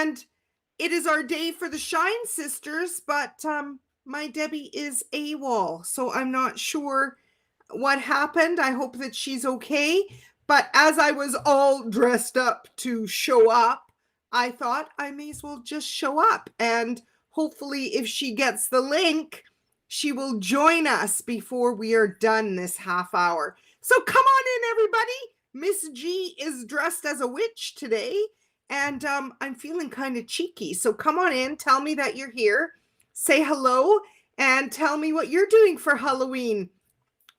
And it is our day for the Shine Sisters, but my Debbie is AWOL, so I'm not sure what happened. I hope that she's okay. But as I was all dressed up to show up, I thought I may as well just show up. And hopefully, if she gets the link, she will join us before we are done this half hour. So come on in, everybody. Miss G is dressed as a witch today, and I'm feeling kind of cheeky. So come on in, tell me that you're here, say hello, and tell me what you're doing for Halloween.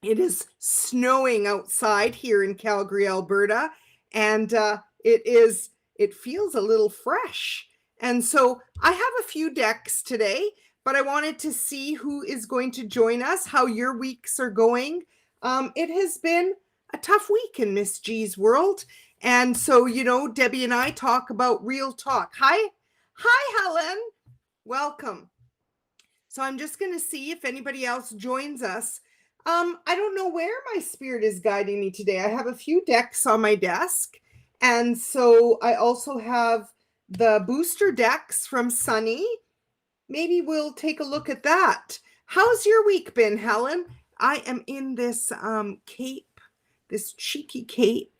It is snowing outside here in Calgary, Alberta, and it feels a little fresh. And so I have a few decks today, but I wanted to see who is going to join us, how your weeks are going. It has been a tough week in Miss G's world. And so, Debbie and I talk about real talk. Hi, Helen. Welcome. So I'm just going to see if anybody else joins us. I don't know where my spirit is guiding me today. I have a few decks on my desk. And so I also have the booster decks from Sunny. Maybe we'll take a look at that. How's your week been, Helen? I am in this cape, this cheeky cape.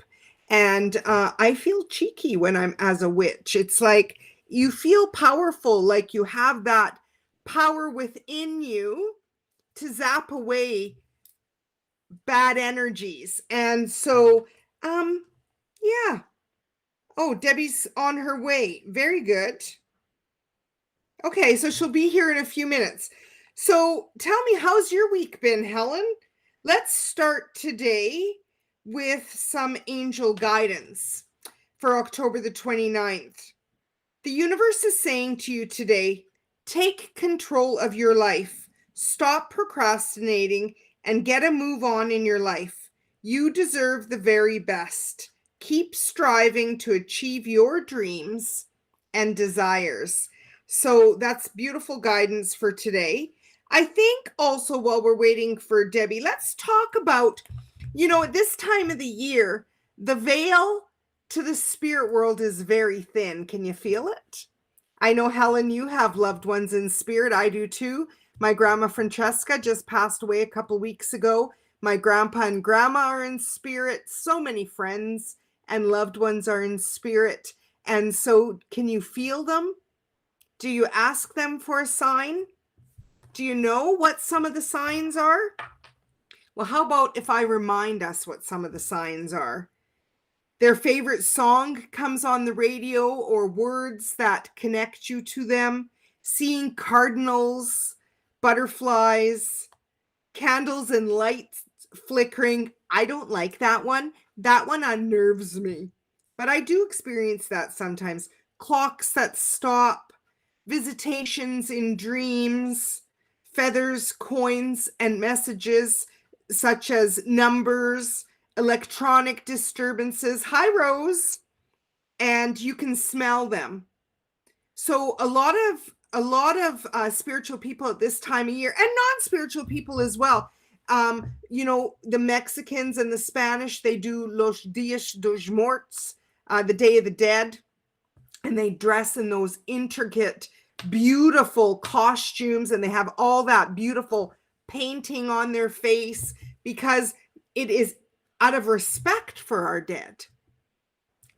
And I feel cheeky when I'm as a witch. It's like you feel powerful, like you have that power within you to zap away bad energies. And so, yeah. Oh, Debbie's on her way. Very good. Okay, so she'll be here in a few minutes. So tell me, how's your week been, Helen? Let's start today with some angel guidance for October the 29th. The universe is saying to you today, take control of your life. Stop procrastinating and get a move on in your life. You deserve the very best. Keep striving to achieve your dreams and desires. So that's beautiful guidance for today. I think also while we're waiting for Debbie, let's talk about, at this time of the year, the veil to the spirit world is very thin. Can you feel it? I know, Helen, you have loved ones in spirit. I do too. My grandma Francesca just passed away a couple weeks ago. My grandpa and grandma are in spirit. So many friends and loved ones are in spirit. And so can you feel them? Do you ask them for a sign? Do you know what some of the signs are? Well, how about if I remind us what some of the signs are? Their favorite song comes on the radio or words that connect you to them. Seeing cardinals, butterflies, candles and lights flickering. I don't like that one. That one unnerves me. But I do experience that sometimes. Clocks that stop, visitations in dreams, feathers, coins, and messages such as numbers, electronic disturbances. Hi, Rose. And you can smell them. So a lot of spiritual people at this time of year, and non-spiritual people as well. The Mexicans and the Spanish, they do Los Dias dos Muertos, the Day of the Dead, and they dress in those intricate, beautiful costumes, and they have all that beautiful painting on their face because it is out of respect for our dead.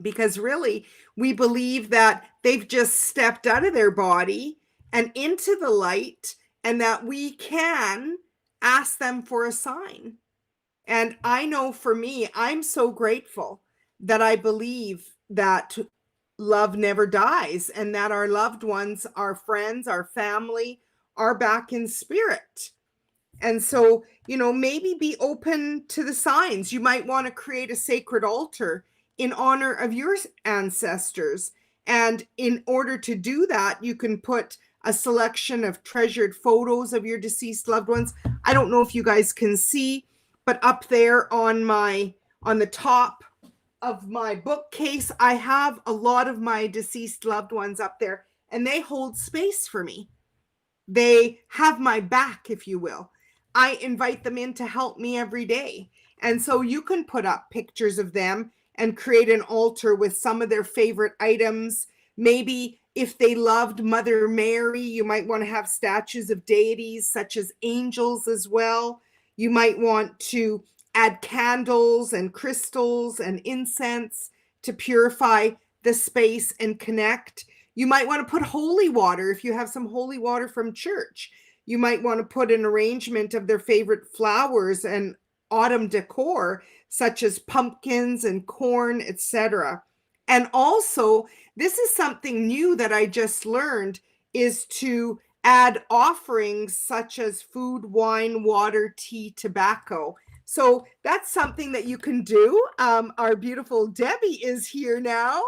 Because really, we believe that they've just stepped out of their body and into the light, and that we can ask them for a sign. And I know for me, I'm so grateful that I believe that love never dies and that our loved ones, our friends, our family are back in spirit. And so, maybe be open to the signs. You might want to create a sacred altar in honor of your ancestors. And in order to do that, you can put a selection of treasured photos of your deceased loved ones. I don't know if you guys can see, but up there on the top of my bookcase, I have a lot of my deceased loved ones up there, and they hold space for me. They have my back, if you will. I invite them in to help me every day. And so you can put up pictures of them and create an altar with some of their favorite items. Maybe if they loved Mother Mary, you might want to have statues of deities such as angels as well. You might want to add candles and crystals and incense to purify the space and connect. You might want to put holy water if you have some holy water from church. You might want to put an arrangement of their favorite flowers and autumn decor, such as pumpkins and corn, etc. And also, this is something new that I just learned, is to add offerings such as food, wine, water, tea, tobacco. So that's something that you can do. Our beautiful Debbie is here now.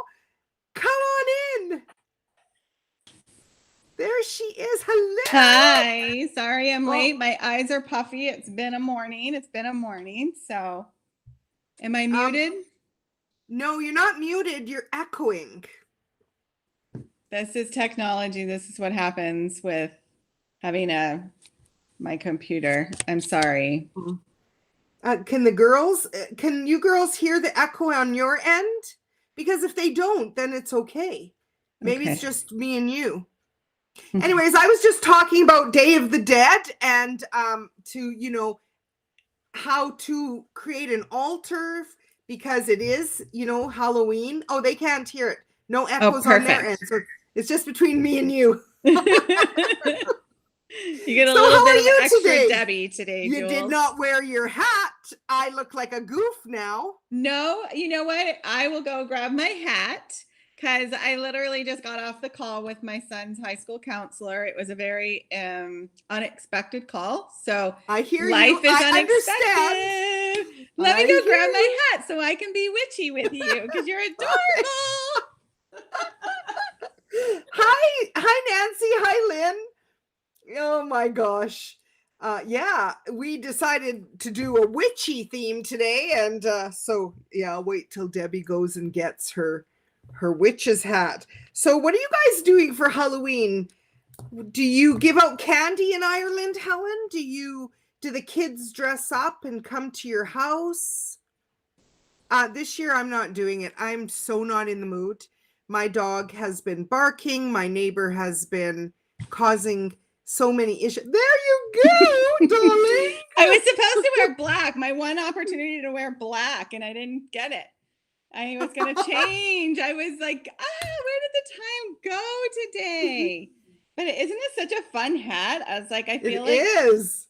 Come on in. There she is. Hello. Hi. Sorry I'm late. My eyes are puffy. It's been a morning. So am I muted? No, you're not muted. You're echoing. This is technology. This is what happens with having my computer. I'm sorry. Can you girls hear the echo on your end? Because if they don't, then it's okay. Maybe it's just me and you. Anyways, I was just talking about Day of the Dead and how to create an altar because it is, Halloween. Oh, they can't hear it. No echoes on their end. So it's just between me and you. You get a little bit of extra Debbie today, You Jules. did not wear your hat. I look like a goof now. No, you know what? I will go grab my hat because I literally just got off the call with my son's high school counselor. It was a very unexpected call. So I hear life you. is I unexpected. understand. Let me go grab my hat so I can be witchy with you because you're adorable. Hi, Nancy. Hi, Lynn. Oh my gosh. Yeah, we decided to do a witchy theme today. And so, yeah, I'll wait till Debbie goes and gets her witch's hat. So what are you guys doing for Halloween? Do you give out candy in Ireland, Helen? Do the kids dress up and come to your house? This year I'm not doing it. I'm so not in the mood. My dog has been barking. My neighbor has been causing so many issues. There you go, darling. I was supposed to wear black. My one opportunity to wear black, and I didn't get it. I was going to change. I was like, where did the time go today? But isn't it such a fun hat? I was like, I feel like it is.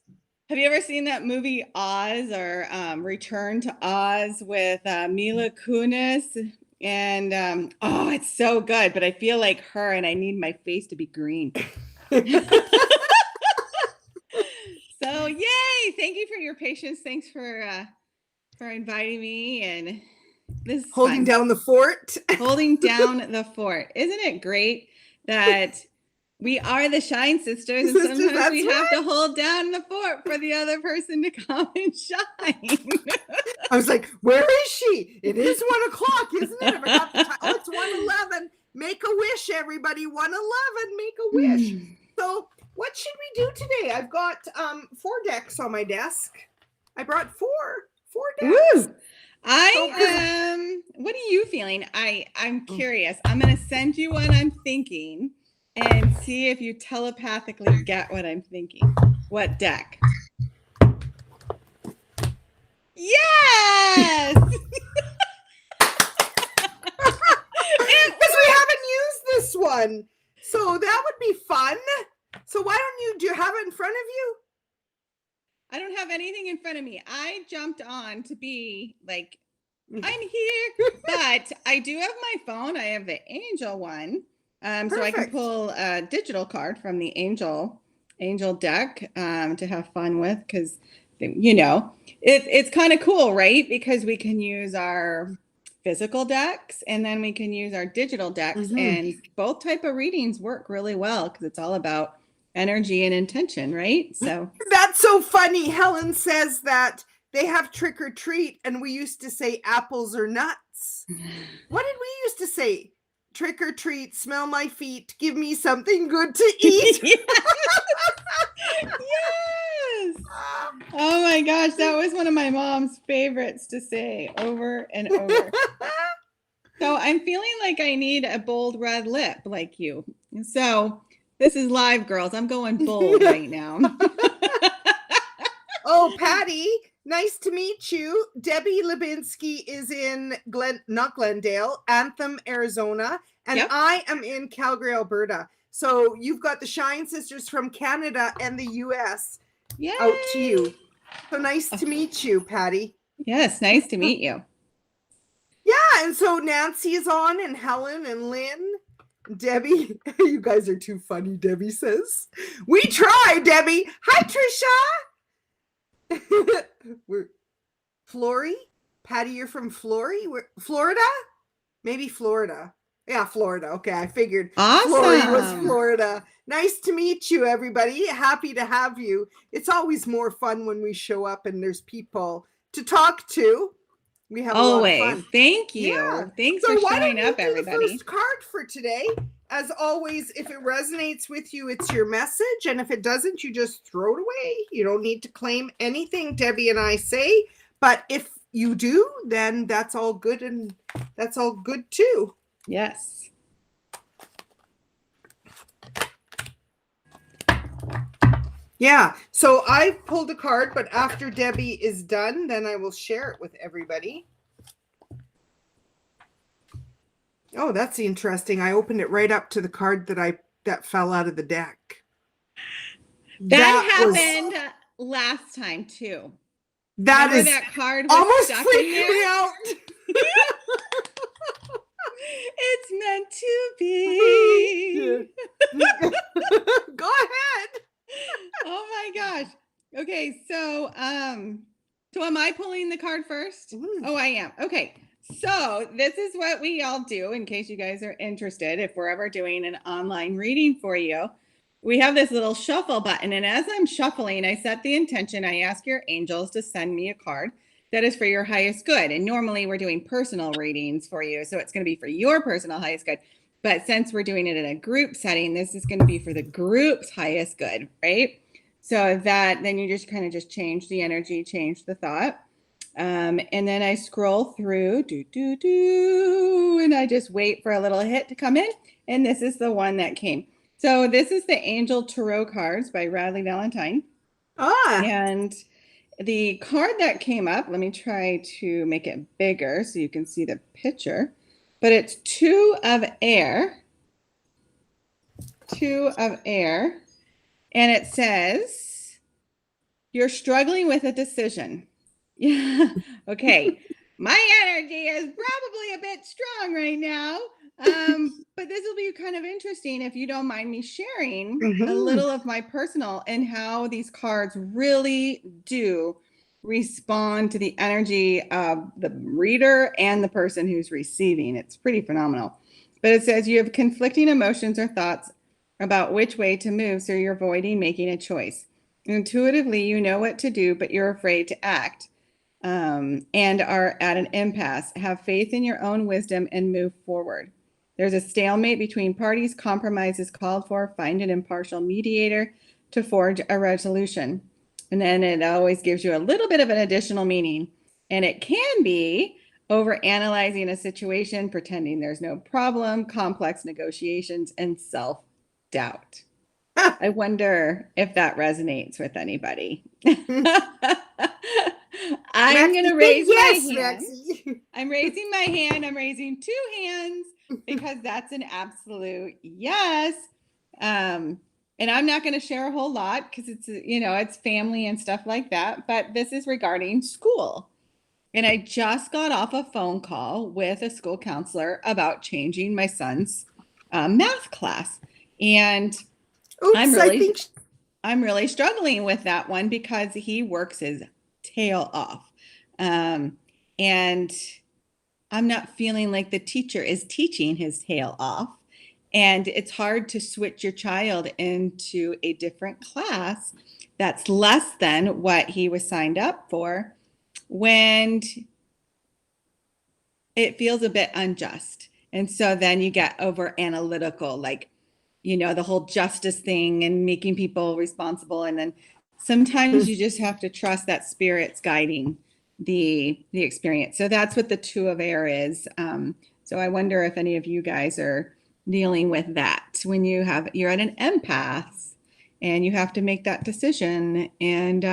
Have you ever seen that movie Oz or Return to Oz with Mila Kunis? And it's so good. But I feel like her, and I need my face to be green. So yay! Thank you for your patience. Thanks for inviting me, and this is holding down the fort. Holding down the fort. Isn't it great that we are the Shine Sisters, and sometimes we have to hold down the fort for the other person to come and shine. I was like, where is she? It is 1:00, isn't it? I forgot the time. Oh, it's 1:11. Make a wish, everybody. 1:11. Make a wish. So what should we do today? I've got 4 decks on my desk. I brought four decks. Woo! What are you feeling? I'm curious. I'm going to send you what I'm thinking and see if you telepathically get what I'm thinking. What deck? Yes! Because we haven't used this one. So that would be fun. So why don't do you have it in front of you? I don't have anything in front of me. I jumped on to be like, I'm here, but I do have my phone. I have the angel one. So I can pull a digital card from the angel deck to have fun with, because, it's kind of cool, right? Because we can use our physical decks and then we can use our digital decks, and both type of readings work really well because it's all about energy and intention, right? So that's so funny. Helen says that they have trick or treat, and we used to say apples or nuts. What did we used to say? Trick or treat, smell my feet, give me something good to eat. Yes. Oh my gosh, that was one of my mom's favorites to say over and over. So I'm feeling like I need a bold red lip like you. So this is live, girls. I'm going bold right now. Oh, Patty, nice to meet you. Debbie Labinski is in not Glendale, Anthem, Arizona, and Yep. I am in Calgary, Alberta. So you've got the Shine Sisters from Canada and the US out to you. So nice to meet you, Patty. Yes, nice to meet you. Yeah, and so Nancy is on, and Helen and Lynn. Debbie, you guys are too funny, Debbie says. We try, Debbie. Hi, Trisha. We're Flory. Patty, you're from Flory? Florida? Maybe Florida. Yeah, Florida. Okay, I figured Awesome. Flory was Florida. Nice to meet you, everybody. Happy to have you. It's always more fun when we show up and there's people to talk to. We have always a lot of fun. Thank you. Yeah. Thanks for showing up, everybody. The first card for today. As always, if it resonates with you, it's your message. And if it doesn't, you just throw it away. You don't need to claim anything Debbie and I say. But if you do, then that's all good, and that's all good too. Yes. Yeah. So I pulled a card, but after Debbie is done, then I will share it with everybody. Oh, that's interesting. I opened it right up to the card that fell out of the deck. That happened last time too. Remember that card was almost stuck freaked in there? me out. It's meant to be. Go ahead. Oh my gosh. Okay, so am I pulling the card first? Oh, I am. Okay. So this is what we all do in case you guys are interested. If we're ever doing an online reading for you, we have this little shuffle button. And as I'm shuffling, I set the intention. I ask your angels to send me a card that is for your highest good. And normally we're doing personal readings for you. So it's going to be for your personal highest good. But since we're doing it in a group setting, this is going to be for the group's highest good, right? So that then you just kind of just change the energy, change the thought. And then I scroll through, and I just wait for a little hit to come in. And this is the one that came. So this is the Angel Tarot cards by Radley Valentine. And the card that came up, let me try to make it bigger so you can see the picture. But it's Two of Air. Two of Air. And it says, you're struggling with a decision. Yeah. Okay. My energy is probably a bit strong right now. But this will be kind of interesting if you don't mind me sharing a little of my personal and how these cards really do respond to the energy of the reader and the person who's receiving. It's pretty phenomenal. But it says you have conflicting emotions or thoughts about which way to move, so you're avoiding making a choice. Intuitively, you know what to do, but you're afraid to act. And are at an impasse. Have faith in your own wisdom and move forward. There's a stalemate between parties. Compromise is called for. Find an impartial mediator to forge a resolution. And then it always gives you a little bit of an additional meaning. And it can be over analyzing a situation, pretending there's no problem, complex negotiations, and self-doubt. I wonder if that resonates with anybody. I'm going to raise my hand. I'm raising my hand. I'm raising two hands because that's an absolute yes. And I'm not going to share a whole lot because it's, it's family and stuff like that. But this is regarding school. And I just got off a phone call with a school counselor about changing my son's math class. And I'm really struggling with that one because he works his tail off. And I'm not feeling like the teacher is teaching his tail off. And it's hard to switch your child into a different class that's less than what he was signed up for when it feels a bit unjust. And so then you get over analytical, like, the whole justice thing and making people responsible. And then sometimes you just have to trust that spirit's guiding the experience. So that's what the Two of Air is. So I wonder if any of you guys are dealing with that when you're at an empath and you have to make that decision. And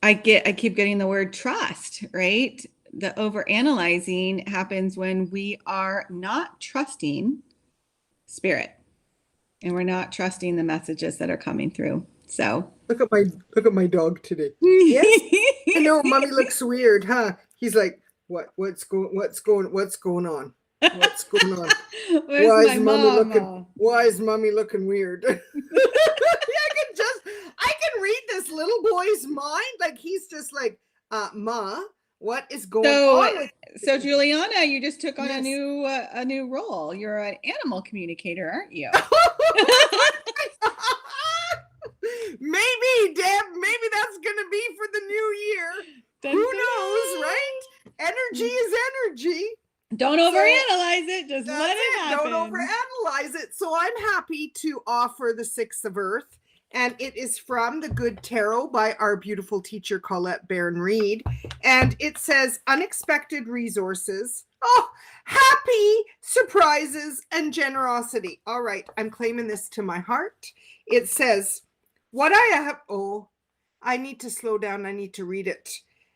I keep getting the word trust, right? The overanalyzing happens when we are not trusting spirit and we're not trusting the messages that are coming through. So look at my dog today. Yes, I know, mommy looks weird, huh? He's like, what's going on? What's going on? Where's my mama? Why is mommy looking weird? I can read this little boy's mind. Like he's just like, Ma, what is going on? So Giuliana, you just took on a new role. You're an animal communicator, aren't you? Maybe, Deb. Maybe that's gonna be for the new year. Who knows, right? Energy is energy. Don't overanalyze it. Just let it happen. Don't overanalyze it. So I'm happy to offer the 6 of Earth. And it is from the Good Tarot by our beautiful teacher, Colette Barron-Reed. And it says, unexpected resources. Oh, happy surprises and generosity. All right, I'm claiming this to my heart. It says, what I have, I need to slow down. I need to read it.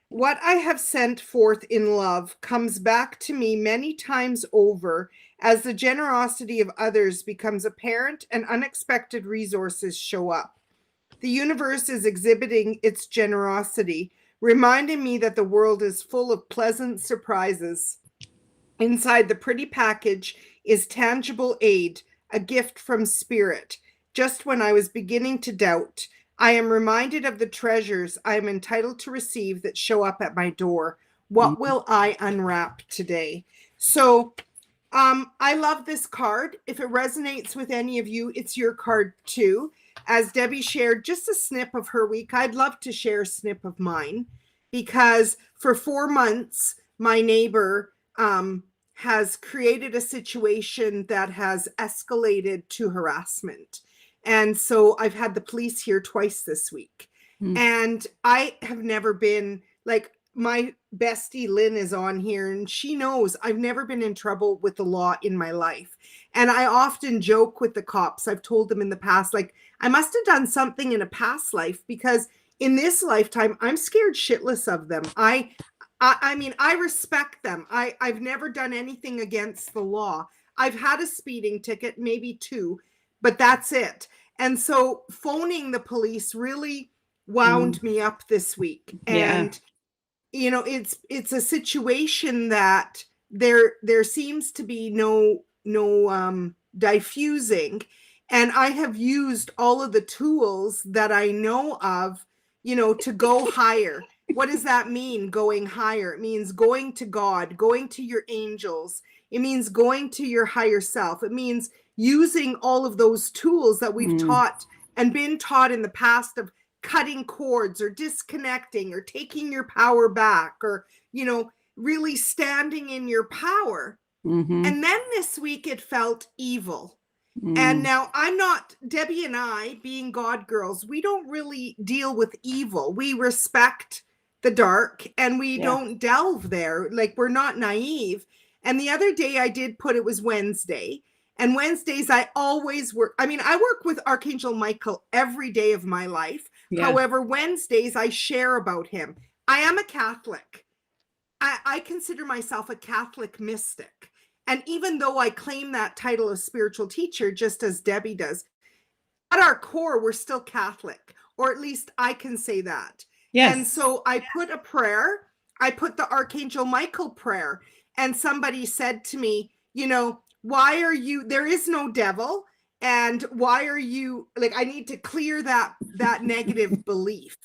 What I have sent forth in love comes back to me many times over as the generosity of others becomes apparent and unexpected resources show up. The universe is exhibiting its generosity, reminding me that the world is full of pleasant surprises. Inside the pretty package is tangible aid, a gift from spirit. Just when I was beginning to doubt, I am reminded of the treasures I am entitled to receive that show up at my door. What will I unwrap today? So I love this card. If it resonates with any of you, it's your card too. As Debbie shared just a snip of her week, I'd love to share a snip of mine because for 4 months, my neighbor has created a situation that has escalated to harassment. And so I've had the police here twice this week. And I have never been like, my bestie Lynn is on here and she knows I've never been in trouble with the law in my life. And I often joke with the cops. I've told them in the past, like, I must have done something in a past life because in this lifetime, I'm scared shitless of them. I mean, I respect them. I've never done anything against the law. I've had a speeding ticket, maybe 2, but that's it. And so phoning the police really wound me up this week. And, you know, it's a situation that there seems to be no diffusing. And I have used all of the tools that I know of, you know, to go higher. What does that mean, going higher? It means going to God, going to your angels. It means going to your higher self. It means using all of those tools that we've taught and been taught in the past of cutting cords or disconnecting or taking your power back or, you know, really standing in your power. And then this week it felt evil. And now I'm not, Debbie and I, being God girls, we don't really deal with evil. We respect the dark and we don't delve there. Like, we're not naive. And the other day I did put, it was Wednesday. And Wednesdays I always work. I mean, I work with Archangel Michael every day of my life. However, Wednesdays I share about him. I am a Catholic. I consider myself a Catholic mystic. And even though I claim that title of spiritual teacher, just as Debbie does, at our core, we're still Catholic, or at least I can say that. And so I put a prayer, I put the Archangel Michael prayer, and somebody said to me, you know, why are you, there is no devil. And why are you, like, I need to clear that negative belief.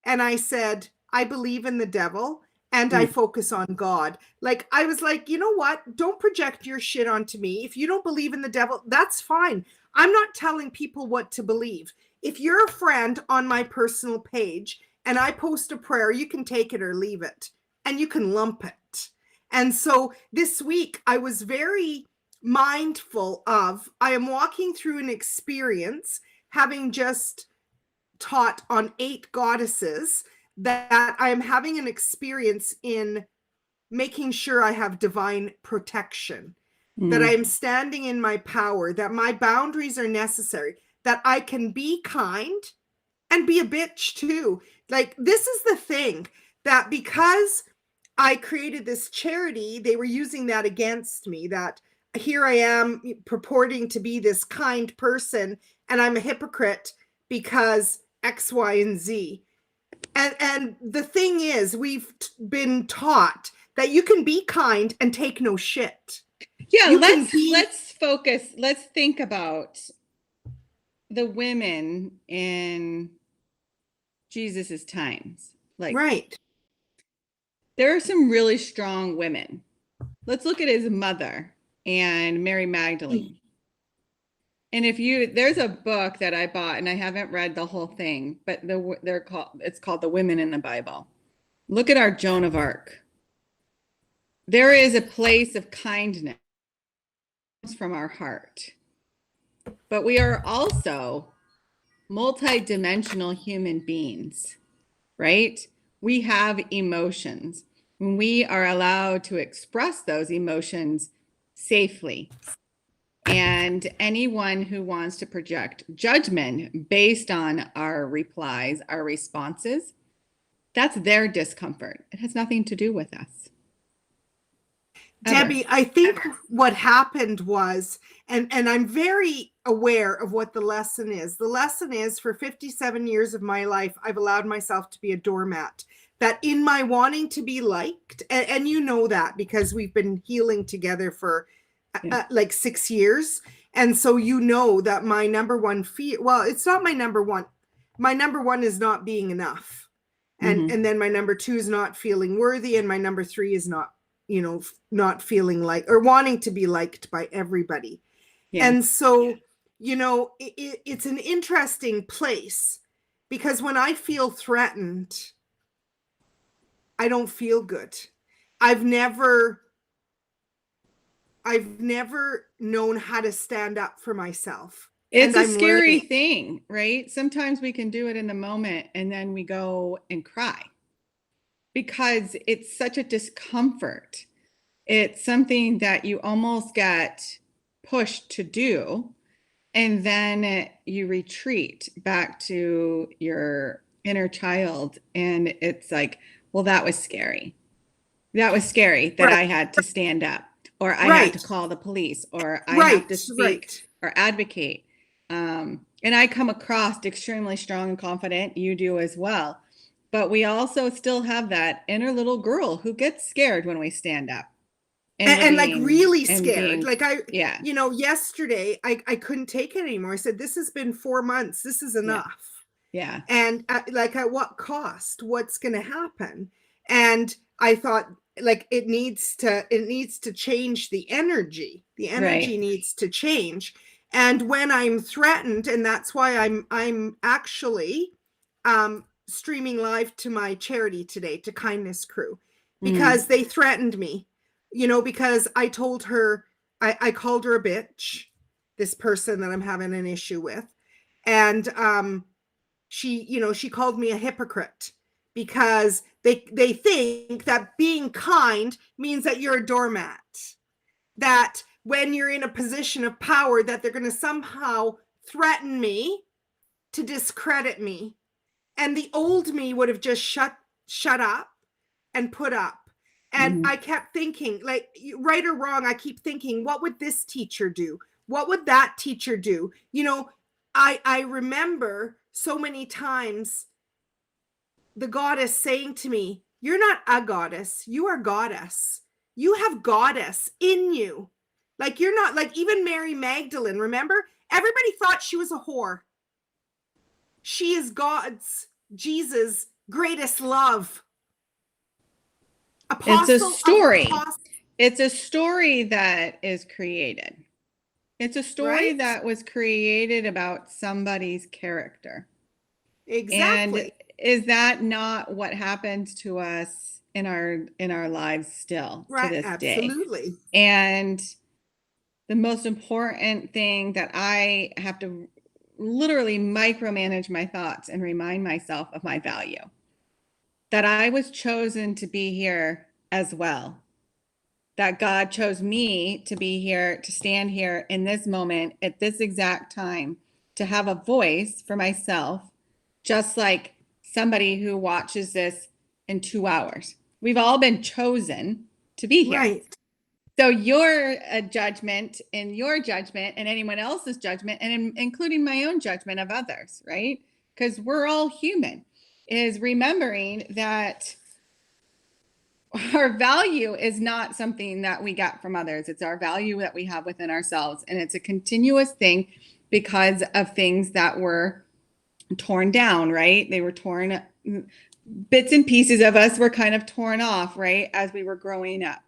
And I said, I believe in the devil. And I focus on God. Like, I was like, you know what? Don't project your shit onto me. If you don't believe in the devil, that's fine. I'm not telling people what to believe. If you're a friend on my personal page and I post a prayer, you can take it or leave it and you can lump it. And so this week I was very mindful of, I am walking through an experience, having just taught on 8 goddesses, that I am having an experience in making sure I have divine protection, that I am standing in my power, that my boundaries are necessary, that I can be kind and be a bitch too. Like, this is the thing, that because I created this charity, they were using that against me, that here I am purporting to be this kind person and I'm a hypocrite because X, Y, and Z. And the thing is, we've been taught that you can be kind and take no shit. Yeah, let's focus. Let's think about the women in Jesus's times. Like, right. There are some really strong women. Let's look at his mother and Mary Magdalene. And there's a book that I bought, and I haven't read the whole thing, but it's called The Women in the Bible. Look at our Joan of Arc. There is a place of kindness from our heart, but we are also multi-dimensional human beings, right? We have emotions. We are allowed to express those emotions safely. And anyone who wants to project judgment based on our replies, our responses, that's their discomfort. It has nothing to do with us. Debbie, I think what happened was, and I'm very aware of what the lesson is. The lesson is, for 57 years of my life, I've allowed myself to be a doormat. That in my wanting to be liked, and you know that because we've been healing together for like 6 years. And so you know that my number one fear, well, it's not my number one. My number one is not being enough. And then my number two is not feeling worthy. And my number three is not feeling like, or wanting to be liked by everybody. Yeah. And so, it's an interesting place, because when I feel threatened, I don't feel good. I've never known how to stand up for myself. It's a scary thing, right? Sometimes we can do it in the moment and then we go and cry because it's such a discomfort. It's something that you almost get pushed to do, and then you retreat back to your inner child, and it's like, well, that was scary. That was scary that I had to stand up, or I had to call the police, or I have to speak or advocate. And I come across extremely strong and confident. You do as well. But we also still have that inner little girl who gets scared when we stand up. And like really scared. Yesterday I couldn't take it anymore. I said, this has been 4 months. This is enough. Yeah. And at what cost? What's going to happen? And I thought, like, it needs to change the energy. The energy needs to change. And when I'm threatened, and that's why I'm actually streaming live to my charity today, to Kindness Crew, because they threatened me, because I told her, I called her a bitch, this person that I'm having an issue with. And she called me a hypocrite, because they think that being kind means that you're a doormat, that when you're in a position of power, that they're going to somehow threaten me to discredit me. And the old me would have just shut up and put up. And I kept thinking, like, right or wrong, I keep thinking, what would this teacher do? What would that teacher do? I remember so many times the goddess saying to me, you're not a goddess, you are goddess. You have goddess in you. Like, you're not, like, even Mary Magdalene, remember? Everybody thought she was a whore. She is Jesus' greatest love. It's a story. It's a story that is created. It's a story that was created about somebody's character. Exactly. And is that not what happens to us in our lives still to this day? Absolutely. And the most important thing that I have to literally micromanage my thoughts and remind myself of my value, that I was chosen to be here as well. that God chose me to be here, to stand here in this moment at this exact time, to have a voice for myself, just like somebody who watches this in 2 hours. We've all been chosen to be here. Right. So your judgment and your judgment and anyone else's judgment, and including my own judgment of others, right? Because we're all human, is remembering that our value is not something that we get from others. It's our value that we have within ourselves. And it's a continuous thing because of things that were torn down, right? They were torn, bits and pieces of us were kind of torn off, right? As we were growing up.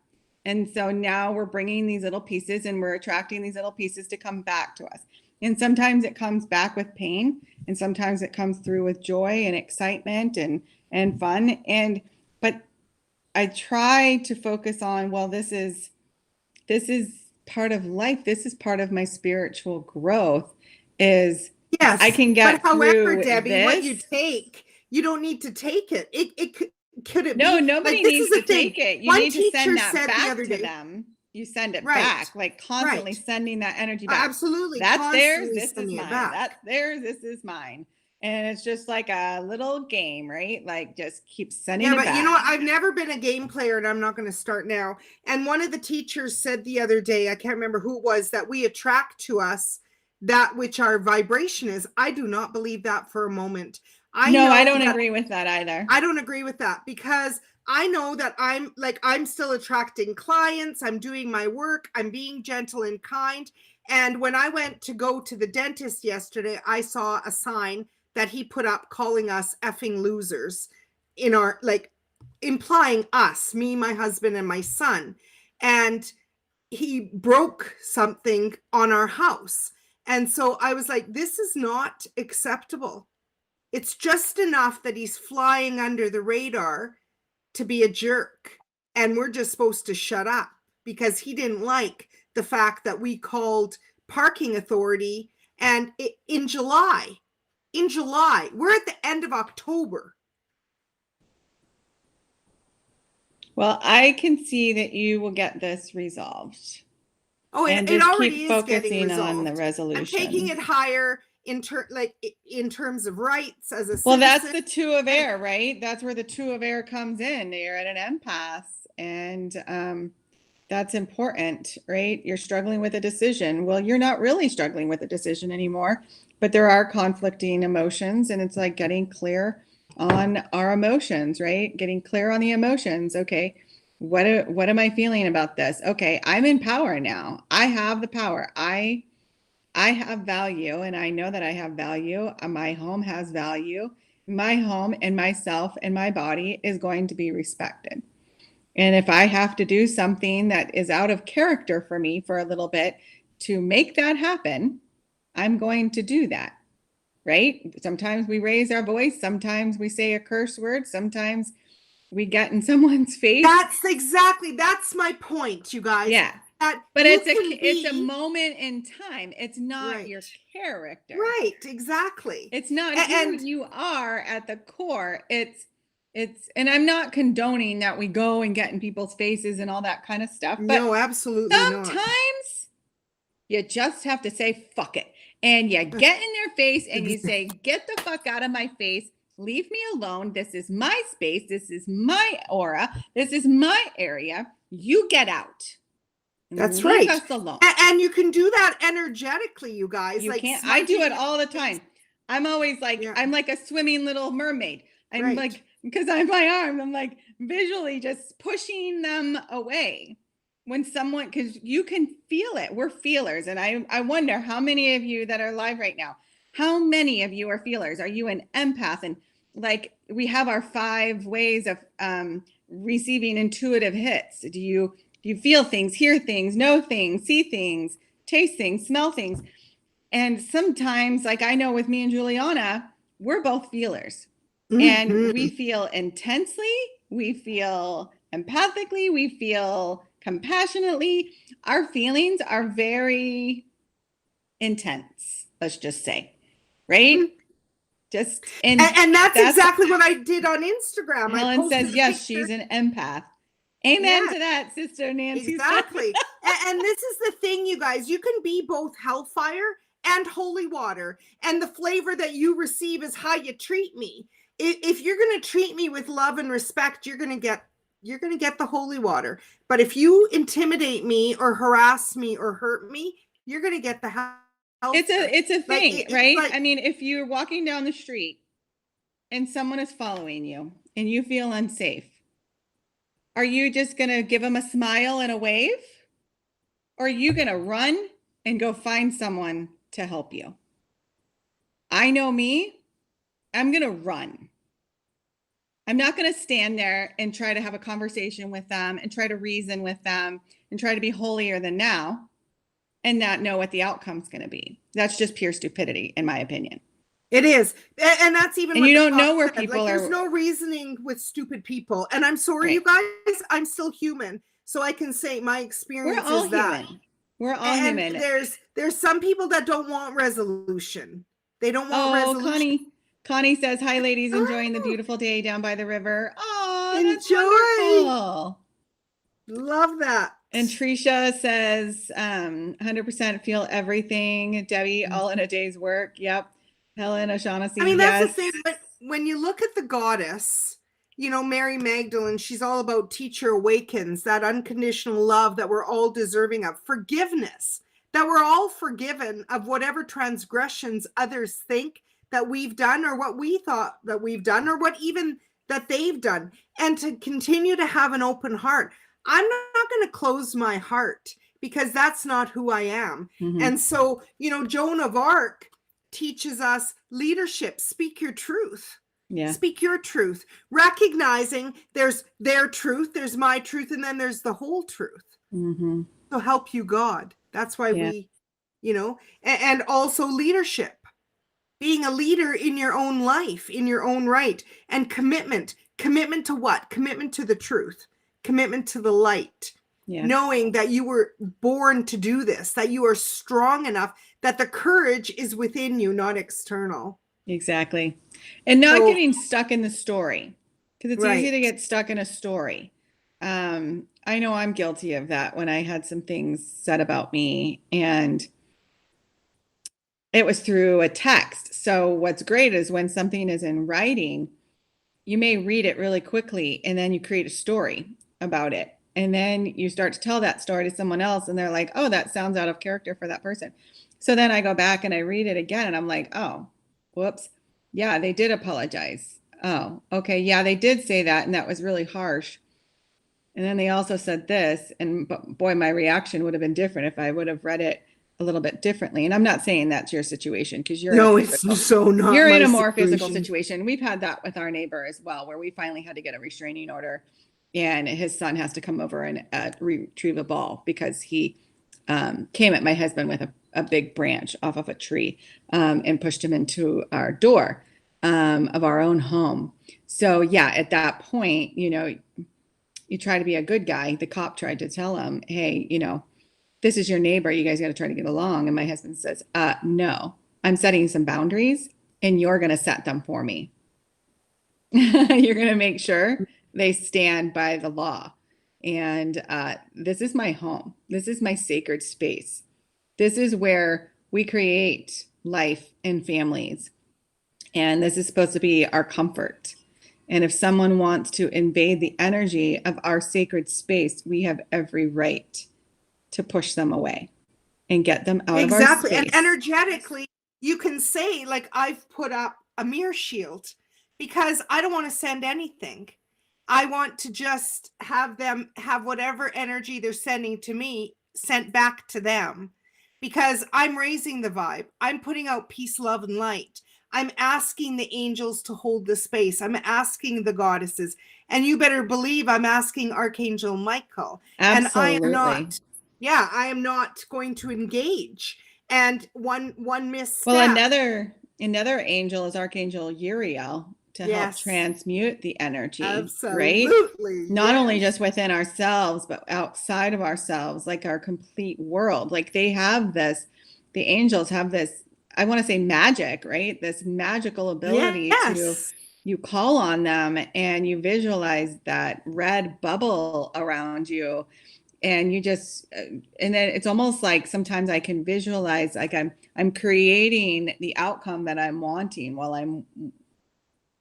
And so now we're bringing these little pieces and we're attracting these little pieces to come back to us. And sometimes it comes back with pain, and sometimes it comes through with joy and excitement and fun. But I try to focus on, well, this is part of life. This is part of my spiritual growth, is yes, I can get but however, through Debbie, this. what you take, you don't need to take it. It could it no, be? nobody like, needs to take it. You One need to send teacher that said the back other to day- them. You send it Right. back, like constantly Right. sending that energy back. Absolutely. That's theirs. Constantly This is sending it mine. back. That's theirs. This is mine. And it's just like a little game, right? Like just keep sending Yeah, it but back. you know what? I've never been a game player, and I'm not going to start now. And one of the teachers said the other day, I can't remember who it was, that we attract to us that which our vibration is. I do not believe that for a moment. I don't agree with that either. I don't agree with that, because I know that I'm still attracting clients. I'm doing my work. I'm being gentle and kind. And when I went to go to the dentist yesterday, I saw a sign that he put up calling us effing losers, in our, like, implying us, me, my husband, and my son. And he broke something on our house. And so I was like, this is not acceptable. It's just enough that he's flying under the radar to be a jerk. And we're just supposed to shut up because he didn't like the fact that we called parking authority. And in July, we're at the end of October. Well, I can see that you will get this resolved. Oh, and it just already keep is getting focusing on resolved. the resolution. I'm taking it higher in terms of rights as a citizen. Well, that's the two of air, right? That's where the two of air comes in. You're at an impasse, and that's important, right? You're struggling with a decision. Well, you're not really struggling with a decision anymore, but there are conflicting emotions, and it's like getting clear on our emotions, right? Getting clear on the emotions. Okay, what am I feeling about this? Okay, I'm in power now. I have the power. I have value, and I know that I have value. My home has value. My home and myself and my body is going to be respected. And if I have to do something that is out of character for me for a little bit to make that happen, I'm going to do that, right? Sometimes we raise our voice. Sometimes we say a curse word. Sometimes we get in someone's face. That's my point, you guys. Yeah. But it's a moment in time. It's not right. Your character. Right, exactly. It's not who you are at the core. It's and I'm not condoning that we go and get in people's faces and all that kind of stuff. But no, absolutely sometimes not. You just have to say fuck it. And you get in their face and you say, get the fuck out of my face. Leave me alone. This is my space. This is my aura. This is my area. You get out. That's right. Us alone. And you can do that energetically, you guys. You can't. I do it all the time. I'm always like, I'm like a swimming little mermaid. I'm like, because I'm my arm, I'm like visually just pushing them away. When someone, because you can feel it. We're feelers. And I wonder how many of you that are live right now, how many of you are feelers? Are you an empath? And like, we have our 5 ways of receiving intuitive hits. Do you feel things, hear things, know things, see things, taste things, smell things? And sometimes, like I know with me and Giuliana, we're both feelers. Mm-hmm. And we feel intensely, we feel empathically, we feel compassionately. Our feelings are very intense, let's just say, right? Mm-hmm. Just and that's exactly what I did on Instagram. Helen says yes, she's an empath. Amen to that, Sister Nancy. Exactly. And this is the thing, you guys, you can be both hellfire and holy water. And the flavor that you receive is how you treat me. If you're going to treat me with love and respect, you're going to get the holy water. But if you intimidate me or harass me or hurt me, you're going to get the hell. It's a thing, right? Like, I mean, if you're walking down the street and someone is following you and you feel unsafe, are you just going to give them a smile and a wave? Or are you going to run and go find someone to help you? I know me, I'm going to run. I'm not going to stand there and try to have a conversation with them and try to reason with them and try to be holier than now and not know what the outcome's going to be. That's just pure stupidity, in my opinion. It is. And that's even, and you don't know where people like, are. There's no reasoning with stupid people. And I'm sorry, you guys, I'm still human. So I can say my experience We're all is that. Human. We're all human. There's some people that don't want resolution. They don't want resolution. Connie says, hi, ladies, enjoying the beautiful day down by the river. Oh, that's enjoy. Wonderful. Love that. And Trisha says, 100% feel everything. Debbie, all in a day's work. Yep. Helen O'Shaughnessy. I mean, that's the thing. But when you look at the goddess, you know, Mary Magdalene, she's all about teacher awakens, that unconditional love that we're all deserving of, forgiveness, that we're all forgiven of whatever transgressions others think that we've done, or what we thought that we've done, or what even that they've done, and to continue to have an open heart. I'm not going to close my heart, because that's not who I am. Mm-hmm. And so, you know, Joan of Arc teaches us leadership. Speak your truth. Yeah. Speak your truth, recognizing there's their truth, there's my truth, and then there's the whole truth. Mm-hmm. So help you God. That's why we, you know, and also leadership, being a leader in your own life, in your own right, and commitment to what? Commitment to the truth, commitment to the light, knowing that you were born to do this, that you are strong enough, that the courage is within you, not external. Exactly. And not getting stuck in the story, because it's easy to get stuck in a story. I know I'm guilty of that when I had some things said about me, and it was through a text. So what's great is when something is in writing, you may read it really quickly and then you create a story about it. And then you start to tell that story to someone else and they're like, oh, that sounds out of character for that person. So then I go back and I read it again and I'm like, oh, whoops. Yeah, they did apologize. Oh, okay. Yeah, they did say that. And that was really harsh. And then they also said this, and boy, my reaction would have been different if I would have read it a little bit differently. And I'm not saying that's your situation, because you're you're in a more physical situation. We've had that with our neighbor as well, where we finally had to get a restraining order, and his son has to come over and retrieve a ball because he came at my husband with a big branch off of a tree and pushed him into our door of our own home. So yeah, at that point, you know, you try to be a good guy. The cop tried to tell him, hey, you know, this is your neighbor. You guys got to try to get along. And my husband says, no, I'm setting some boundaries and you're going to set them for me. You're going to make sure they stand by the law. And this is my home. This is my sacred space. This is where we create life and families. And this is supposed to be our comfort. And if someone wants to invade the energy of our sacred space, we have every right to push them away and get them out of our space. Exactly. And energetically, you can say, like, I've put up a mirror shield because I don't want to send anything. I want to just have them have whatever energy they're sending to me sent back to them, because I'm raising the vibe. I'm putting out peace, love, and light. I'm asking the angels to hold the space. I'm asking the goddesses, and you better believe I'm asking Archangel Michael. Absolutely. And I am not going to engage. And one misstep. Well, another angel is Archangel Uriel to help transmute the energy. Absolutely. Right? Not only just within ourselves, but outside of ourselves, like our complete world. Like they have this, the angels have this, I want to say magic, right? This magical ability to you call on them and you visualize that red bubble around you, and you just and then it's almost like sometimes I can visualize like I'm creating the outcome that I'm wanting while I'm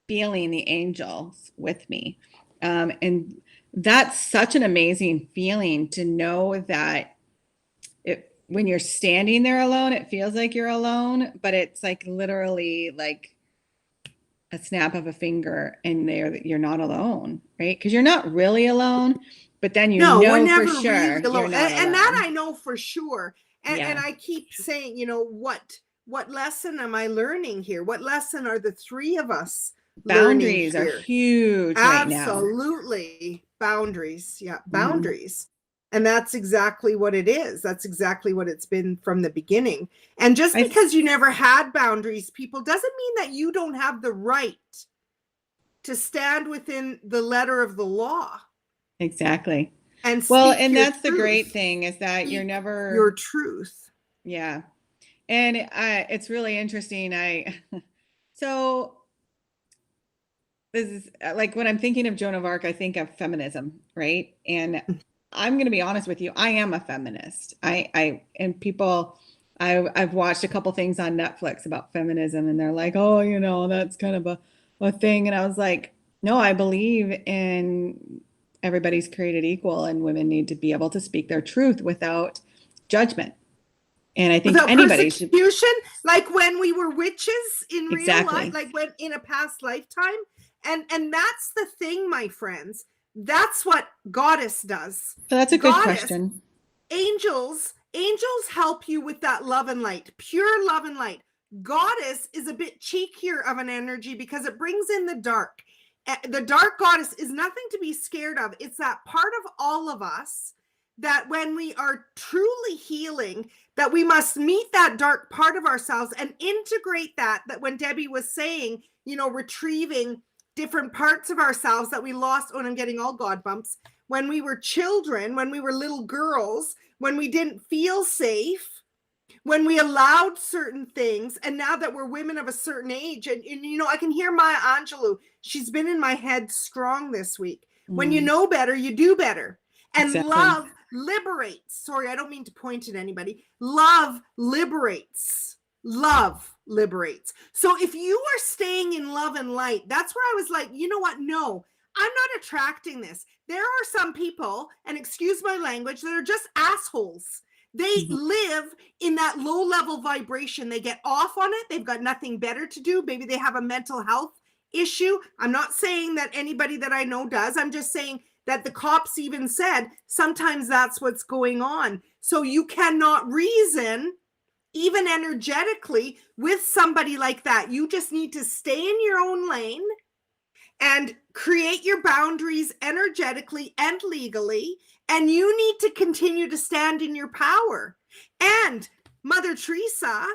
feeling the angels with me. And that's such an amazing feeling to know that when you're standing there alone, it feels like you're alone, but it's like literally like a snap of a finger and you're not alone, right? Because you're not really alone, but then No, we're for never sure really you're alone. not And that alone. I know for sure. And I keep saying, what lesson am I learning here? What lesson are the three of us learning Boundaries are here? huge right now. Absolutely. Boundaries. Yeah, boundaries. And that's exactly what it is. That's exactly what it's been from the beginning. And just because you never had boundaries, people, doesn't mean that you don't have the right to stand within the letter of the law. Exactly. And and that's the great thing is that you're never your truth. Yeah. And it's really interesting. So this is like when I'm thinking of Joan of Arc, I think of feminism, right? And I'm going to be honest with you, I am a feminist. And people, I've watched a couple things on Netflix about feminism, and they're like, oh, that's kind of a thing. And I was like, no, I believe in everybody's created equal, and women need to be able to speak their truth without judgment. And I think without anybody persecution, like when we were witches in exactly. real life, like when in a past lifetime. And that's the thing, my friends. That's what goddess does. So that's a good question. Angels help you with that love and light, pure love and light. Goddess is a bit cheekier of an energy because it brings in the dark. The dark goddess is nothing to be scared of. It's that part of all of us that when we are truly healing, that we must meet that dark part of ourselves and integrate that when Debbie was saying, retrieving different parts of ourselves that we lost. Oh, and I'm getting all God bumps. When we were children, when we were little girls, when we didn't feel safe, when we allowed certain things, and now that we're women of a certain age, and I can hear Maya Angelou. She's been in my head strong this week. When you know better, you do better. And love liberates. Sorry, I don't mean to point at anybody. Love liberates. Love liberates. So if you are staying in love and light, that's where I was like, you know what? No, I'm not attracting this. There are some people, and excuse my language, that are just assholes. They live in that low level vibration. They get off on it. They've got nothing better to do. Maybe they have a mental health issue. I'm not saying that anybody that I know does. I'm just saying that the cops even said sometimes that's what's going on. So you cannot reason even energetically with somebody like that. You just need to stay in your own lane and create your boundaries energetically and legally. And you need to continue to stand in your power. And Mother Teresa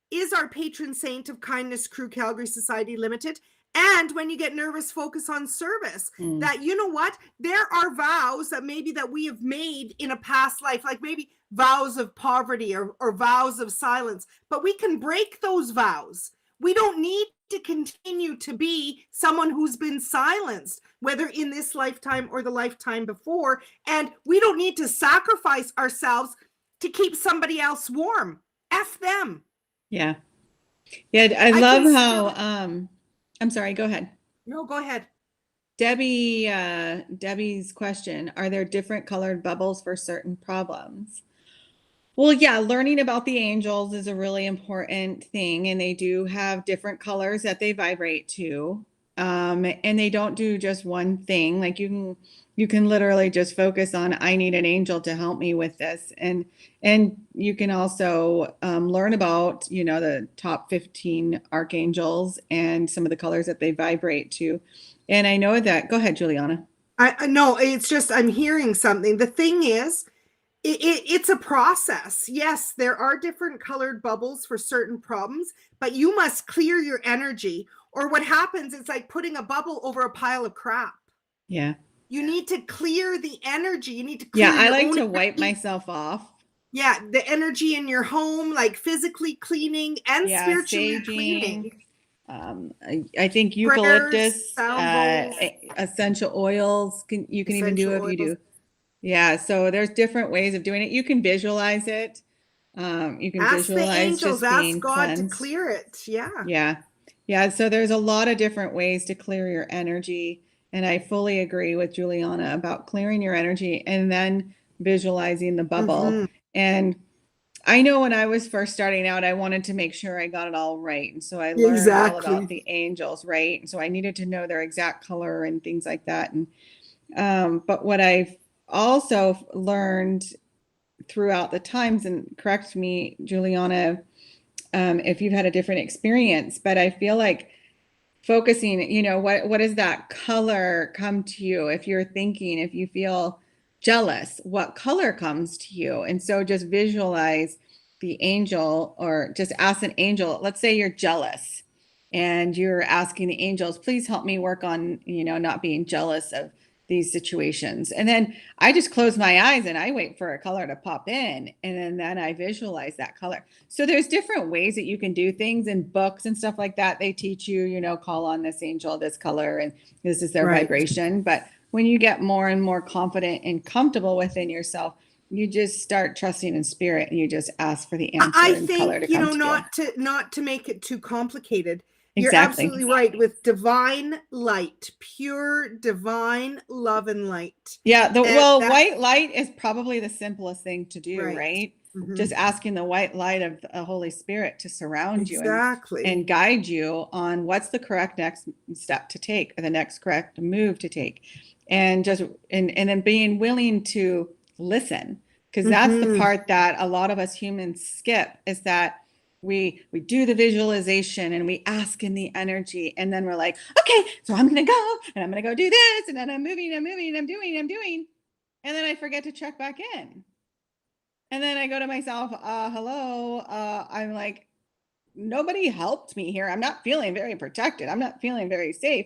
is our patron saint of Kindness Crew Calgary Society Limited. And when you get nervous, focus on service. That, you know what? There are vows that maybe that we have made in a past life, like maybe vows of poverty or vows of silence, but we can break those vows. We don't need to continue to be someone who's been silenced, whether in this lifetime or the lifetime before. And we don't need to sacrifice ourselves to keep somebody else warm. F them. Yeah. Yeah. I love how, I'm sorry, go ahead. No, go ahead. Debbie's question, are there different colored bubbles for certain problems? Well, yeah, learning about the angels is a really important thing, and they do have different colors that they vibrate to. And they don't do just one thing. Like you can literally just focus on, I need an angel to help me with this. And you can also learn about, the top 15 archangels and some of the colors that they vibrate to. And I know that, go ahead, Giuliana. I know, it's just, I'm hearing something. The thing is, it's a process. Yes, there are different colored bubbles for certain problems, but you must clear your energy, or what happens is like putting a bubble over a pile of crap. Yeah. You need to clear the energy. You need to clear I like to wipe myself off. Yeah, the energy in your home, like physically cleaning and spiritually cleaning. I think eucalyptus, essential oils, you can even do if you do. Yeah, so there's different ways of doing it. You can visualize it. You can ask the visualize angels, just being ask God cleansed. to clear it. Yeah. Yeah. Yeah. So there's a lot of different ways to clear your energy. And I fully agree with Giuliana about clearing your energy and then visualizing the bubble. And I know when I was first starting out, I wanted to make sure I got it all right. And so I learned all about the angels, right? And so I needed to know their exact color and things like that. And but what I've also learned throughout the times, and correct me, Giuliana, if you've had a different experience, but I feel like focusing, you know, what does that color come to you? If you're thinking, if you feel jealous, what color comes to you? And so just visualize the angel, or just ask an angel. Let's say you're jealous and you're asking the angels, please help me work on, you know, not being jealous of these situations. And then I just close my eyes and I wait for a color to pop in, and then I visualize that color. So there's different ways that you can do things in books and stuff like that. They teach you, you know, call on this angel, this color, and this is their vibration. But when you get more and more confident and comfortable within yourself, you just start trusting in spirit and you just ask for the answer and color to come to you. I think, not to make it too complicated. You're absolutely right, with divine light, pure divine love and light. Yeah, white light is probably the simplest thing to do, right? Just asking the white light of the Holy Spirit to surround you and guide you on what's the correct next step to take, or the next correct move to take. And just and then being willing to listen, because that's the part that a lot of us humans skip, is that we do the visualization and we ask in the energy, and then we're like, okay, so I'm gonna go and I'm gonna go do this, and then I'm moving, I'm doing, and then I forget to check back in, and then I go to myself, hello, I'm like, nobody helped me here. I'm not feeling very protected. I'm not feeling very safe.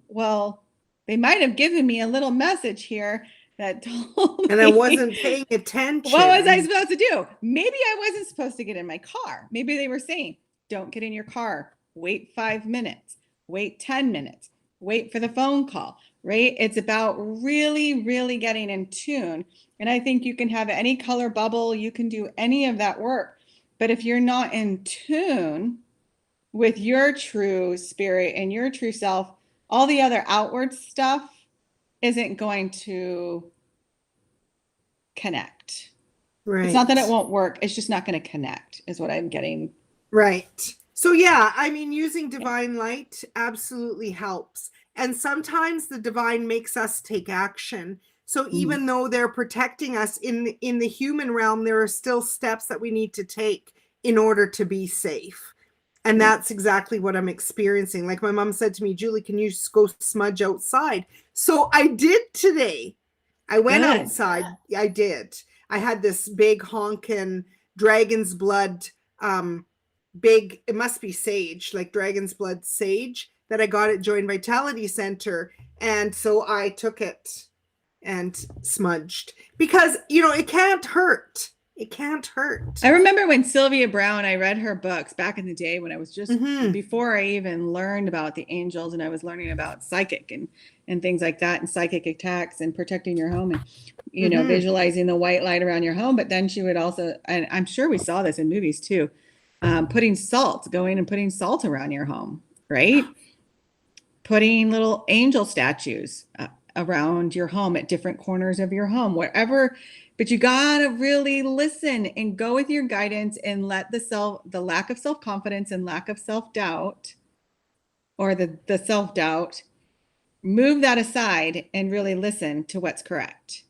Well, they might have given me a little message here that told me. And I wasn't paying attention. What was I supposed to do? Maybe I wasn't supposed to get in my car. Maybe they were saying, don't get in your car. Wait 5 minutes. Wait 10 minutes. Wait for the phone call, right? It's about really, really getting in tune. And I think you can have any color bubble. You can do any of that work. But if you're not in tune with your true spirit and your true self, all the other outward stuff isn't going to connect. Right. It's not that it won't work. It's just not going to connect, is what I'm getting. Right. So yeah, I mean, using divine light absolutely helps. And sometimes the divine makes us take action. So even though they're protecting us in the human realm, there are still steps that we need to take in order to be safe. And that's exactly what I'm experiencing. Like my mom said to me, Julie, can you just go smudge outside? So I did today. I went outside. I did. I had this big honkin' dragon's blood, big, it must be sage, like dragon's blood sage, that I got at Joint Vitality Center. And so I took it and smudged, because, you know, it can't hurt. It can't hurt. I remember when Sylvia Brown, I read her books back in the day when I was just before I even learned about the angels, and I was learning about psychic and things like that, and psychic attacks and protecting your home, and, you know, visualizing the white light around your home. But then she would also, and I'm sure we saw this in movies too, putting salt around your home, right? Putting little angel statues around your home at different corners of your home, wherever. But you gotta really listen and go with your guidance, and let the lack of self-confidence and lack of self-doubt, or the self-doubt, move that aside and really listen to what's correct.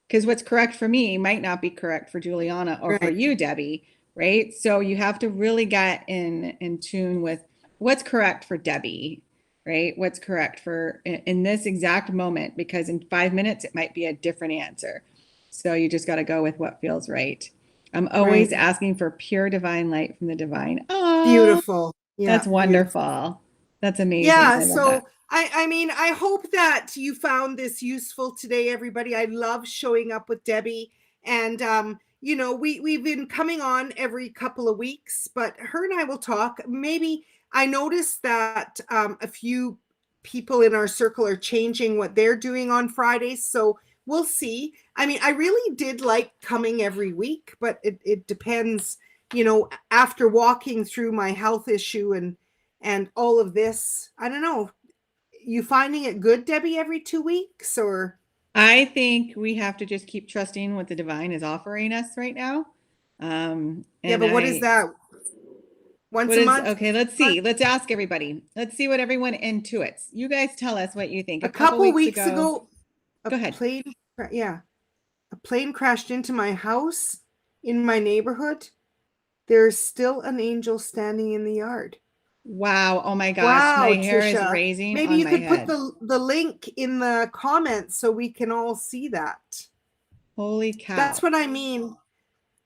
Because what's correct for me might not be correct for Giuliana or for you, Debbie, right? So you have to really get in tune with what's correct for Debbie, right? What's correct for in this exact moment, because in 5 minutes, it might be a different answer. So you just got to go with what feels right. I'm always asking for pure divine light from the divine. Oh, beautiful. Yeah, that's wonderful. Beautiful. That's amazing. Yeah. So I mean, I hope that you found this useful today, everybody. I love showing up with Debbie, and we've been coming on every couple of weeks, but her and I will talk. Maybe I noticed that a few people in our circle are changing what they're doing on Fridays. So we'll see. I mean, I really did like coming every week, but it depends, after walking through my health issue and all of this. I don't know. You finding it good, Debbie, every 2 weeks, or? I think we have to just keep trusting what the divine is offering us right now. Yeah, but what is that? Once What a is, month? okay, let's see. Let's ask everybody. Let's see what everyone intuits. You guys tell us what you think. A couple couple weeks weeks ago, a go ahead. plane, yeah, a plane crashed into my house in my neighborhood. There's still an angel standing in the yard. Wow. Oh my gosh. Wow, My hair is Trisha. raising Maybe on you my could put head. the link in the comments so we can all see that. Holy cow. That's what I mean,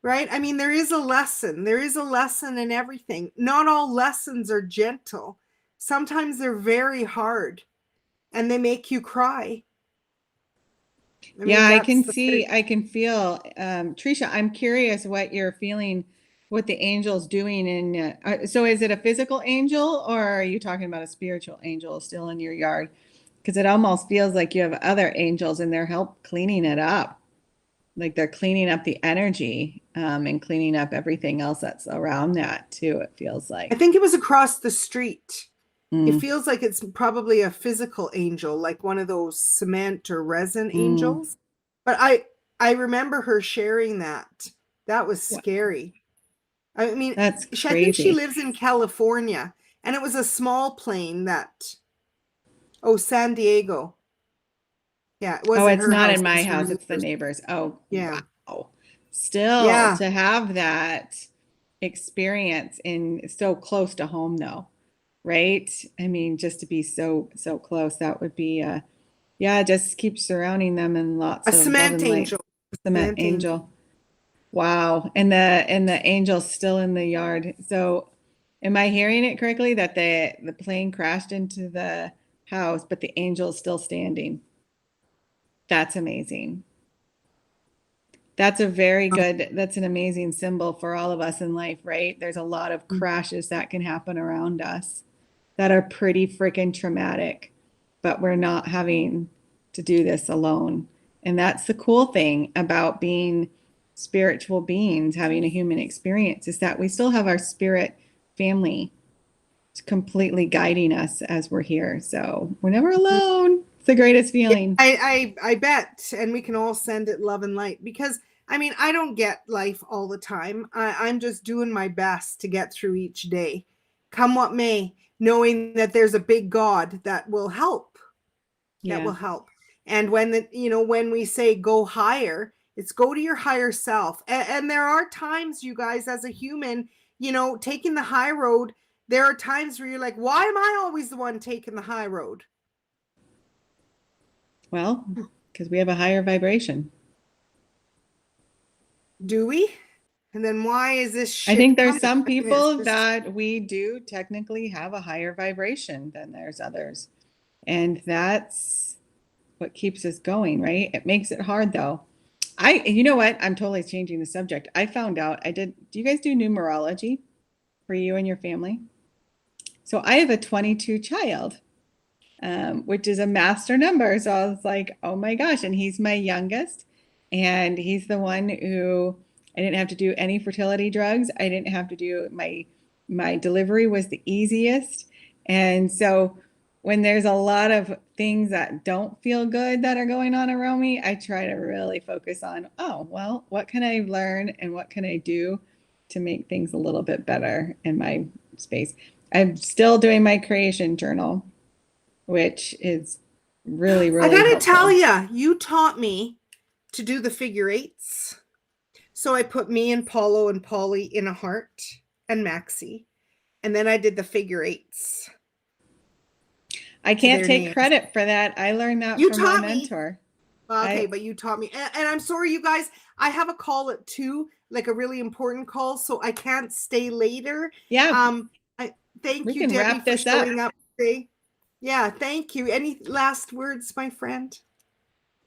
right? I mean, there is a lesson. There is a lesson in everything. Not all lessons are gentle. Sometimes they're very hard and they make you cry. I mean, Yeah, I can that's see, I can feel. Trisha, I'm curious what you're feeling, what the angel's doing. So is it a physical angel or are you talking about a spiritual angel still in your yard? Because it almost feels like you have other angels and they're help cleaning it up. Like they're cleaning up the energy, and cleaning up everything else that's around that too, it feels I like. think it was across the street. It Mm, feels like it's probably a physical angel, like one of those cement or resin mm. angels. But I remember her sharing that. That was Wow, scary. I mean, that's I think she crazy. lives in California, and it was a small plane that, oh, San Diego. Yeah, it Oh, wasn't it's her not house, in it my was her house, it's the neighbor's. neighbors. Oh, Yeah. wow. Still Yeah. to have that experience in so close to home though, right? I mean, just to be so close, that would be yeah, just keep surrounding them in lots A of love cement and light. angel. Cement Cement angel. angel. Wow. And the angel's still in the yard. So am I hearing it correctly that the plane crashed into the house, but the angel's still standing? That's amazing. That's a very good, that's an amazing symbol for all of us in life, right? There's a lot of crashes that can happen around us that are pretty freaking traumatic, but we're not having to do this alone. And that's the cool thing about being spiritual beings, having a human experience, is that we still have our spirit family completely guiding us as we're here. So we're never alone. It's the greatest feeling. I bet, and we can all send it love and light, because I mean, I don't get life all the time. I'm just doing my best to get through each day, come what may, knowing that there's a big God that will help. That Yeah. will help. And when we say go higher, it's go to your higher self. And there are times, you guys, as a human, taking the high road, there are times where you're like, why am I always the one taking the high road? Well, because we have a higher vibration. Do we? And then why is this I think shit there's coming some at me? It's people just, that we do technically have a higher vibration than there's others. And that's what keeps us going, right? It makes it hard though. You know what? I'm totally changing the subject. I found out do you guys do numerology for you and your family? So I have a 22 child, which is a master number. So I was like, oh my gosh. And he's my youngest. And he's the one who I didn't have to do any fertility drugs. I didn't have to do my delivery was the easiest. And so when there's a lot of things that don't feel good that are going on around me, I try to really focus on, oh, well, what can I learn and what can I do to make things a little bit better in my space? I'm still doing my creation journal, which is really, I really gotta tell helpful. you taught me to do the figure eights. So I put me and Paulo and Polly in a heart and Maxie. And then I did the figure eights I to can't their take names. credit for that. I learned that You from my taught me. mentor. Well, okay, I but you taught me. And I'm sorry, you guys. I have a call at 2, like a really important call, so I can't stay later. Yeah, I thank we you, can Debbie, wrap for this up. showing up today. Yeah, thank you. Any last words, my friend?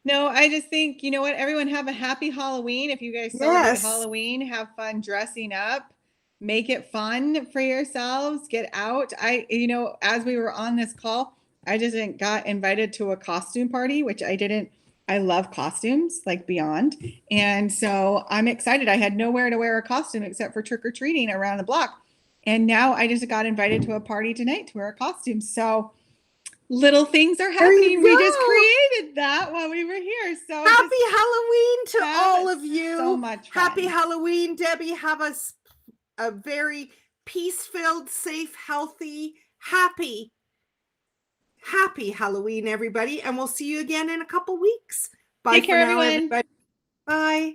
No, I just think, you know what? Everyone have a happy Halloween. If you guys celebrate Yes. Halloween, have fun dressing up. Make it fun for yourselves. Get out. As we were on this call, I just got invited to a costume party, which I didn't. I love costumes, like beyond. And so I'm excited. I had nowhere to wear a costume except for trick or treating around the block. And now I just got invited to a party tonight to wear a costume. So little things are happening. We just created that while we were here. So happy Halloween to all of you. So much fun. Happy Halloween, Debbie. Have a very peace-filled, safe, healthy, happy Halloween, everybody. And we'll see you again in a couple weeks. Bye Take care, for now, everyone. everybody. Bye.